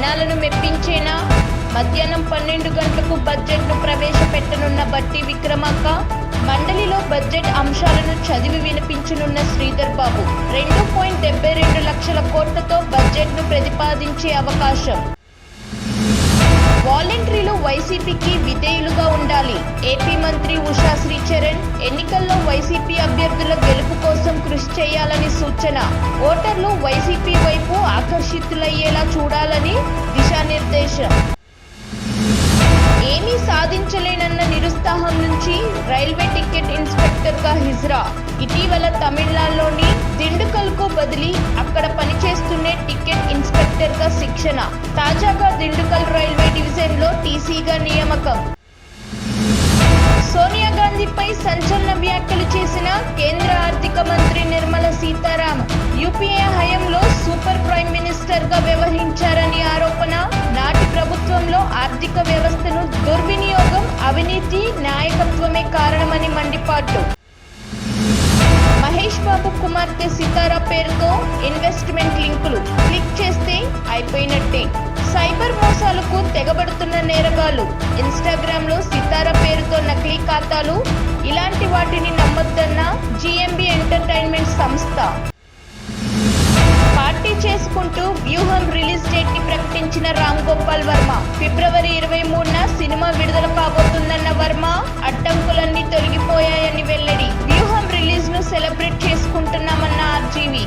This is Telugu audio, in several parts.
జనాలను మెప్పించేనా? మధ్యాహ్నం 12 గంటలకు బడ్జెట్ను ప్రవేశపెట్టనున్న బట్టి విక్రమార్క, మండలిలో బడ్జెట్ అంశాలను చదివి వినిపించనున్న శ్రీధర్ బాబు. 2.72 లక్షల కోట్లతో బడ్జెట్ను ప్రతిపాదించే అవకాశం. వాలంటీర్లు వైసీపీకి విధేయులుగా ఉండాలి. ఏపీ మంత్రి ఉషా శ్రీచరణ్ ఎన్నికల్లో వైసీపీ అభ్యర్థుల గెలుపు కోసం కృషి చేయాలని సూచన. ఓటర్లు వైసీపీ వైపు ఆకర్షితులయ్యేలా చూడాలని దిశానిర్దేశం. ఏమీ సాధించలేనన్న నిరుత్సాహం నుంచి రైల్వే టికెట్ ఇన్స్పెక్టర్గా హిజ్రా. ఇటీవల తమిళనాడులోని దిండుకల్కు బదిలీ, అక్కడ పనిచేస్తున్నే టికెట్ ఇన్స్పెక్టర్గా శిక్షణ. తాజాగా దిండుకల్ రైల్వే డివిజన్లో టీసీగా నియామకం. సోనియా గాంధీపై సంచలన వ్యాఖ్యలు చేసిన కేంద్ర ఆర్థిక మంత్రి నిర్మలా సీతారామన్ యూపీఏ హయాంలో సూపర్ ప్రైమ్ మినిస్టర్గా వ్యవహరించారని ఆరోపణ. నాటి ప్రభుత్వంలో ఆర్థిక వ్యవస్థను దుర్వినియోగం, అవినీతి, నాయకత్వమే కారణమని మండిపాటు. మహేష్ బాబు కుమార్తె సితారా పేరుతో ఇన్వెస్ట్మెంట్ లింకులు క్లిక్ చేస్తే అయిపోయినట్టే. సైబర్ మోసాలకు తెగబడుతున్న నేరగాళ్లు. ఇన్స్టాగ్రామ్లో సితారా పేరుతో నకిలీ ఖాతాలు, ఇలాంటి వాటిని నమ్మొద్దన్న జీఎంబీ ఎంటర్టైన్మెంట్ సంస్థ. పార్టీ చేసుకుంటూ వ్యూహం రిలీజ్ డేట్ ని ప్రకటించిన రామ్ గోపాల్ వర్మ. ఫిబ్రవరి 23న సినిమా విడుదల కాబోతుందన్న వర్మ, అడ్డంకులన్నీ తొలగిపోయాయని వెల్లడి. వ్యూహం రిలీజ్ ను సెలబ్రేట్ చేసుకుంటున్నామన్న ఆర్జీవి.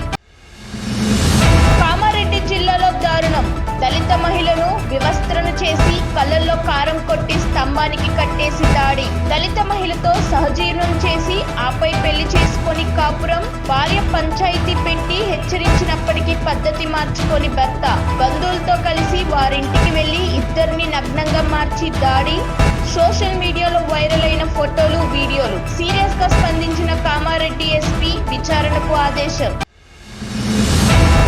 కామారెడ్డి జిల్లాలో దారుణం. దళిత మహిళను వివస్త్రను చేసి కళ్ళల్లో కారం కొట్టి స్తంభానికి కట్టేసి దాడి. దళిత మహిళతో సహజీవనం చేసి ఆపై పెళ్లి చేసుకొని కాపురం. భార్య పంచాయతీ పెట్టి హెచ్చరించినప్పటికీ పద్ధతి మార్చుకొని భర్త బంధువులతో కలిసి వారింటికి వెళ్లి ఇద్దరిని నగ్నంగా మార్చి దాడి. సోషల్ మీడియాలో వైరల్ అయిన ఫోటోలు, వీడియోలు. సీరియస్ గా స్పందించిన కామారెడ్డి ఎస్పీ విచారణకు ఆదేశం.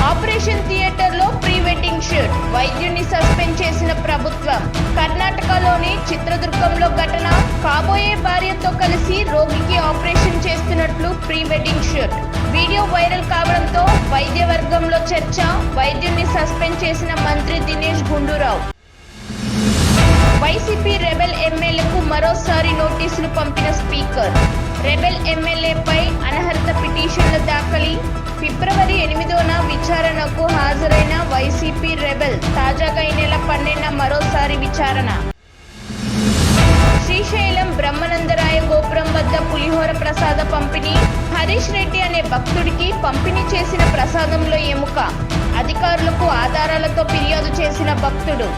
ఆపరేషన్ థియేటర్లో ప్రీ వెడ్డింగ్ షూట్, వైద్యుడిని సస్పెండ్ చేసిన ప్రభుత్వం. కర్ణాటకలోని చిత్రదుర్గంలో ఘటన. కాబోయే భార్యతో కలిసి రోగికి ఆపరేషన్ చేస్తున్నట్లు pre wedding shoot. Video viral కావడంతో వైద్య వర్గంలో చర్చ. వైద్యుడిని సస్పెండ్ చేసిన మంత్రి దినేష్ గుండూరావు. వైసీపీ రెబెల్ ఎమ్మెల్యేకు మరోసారి నోటీసులు పంపిన స్పీకర్. రెబెల్ ఎమ్మెల్యేపై అనర్హత పిటిషన్ల దాఖలి. ఫిబ్రవరి 8న విచారణకు హాజరైన వైసీపీ రెబెల్ తాజాగా ఈ నెల 12న మరోసారి విచారణ. శ్రీశైలం బ్రహ్మానందరాయ గోపురం వద్ద పులిహోర ప్రసాద పంపిణీ. హరీష్ రెడ్డి అనే భక్తుడికి పంపిణీ చేసిన ప్రసాదంలో ఎముక. అధికారులకు ఆధారాలతో ఫిర్యాదు చేసిన భక్తుడు.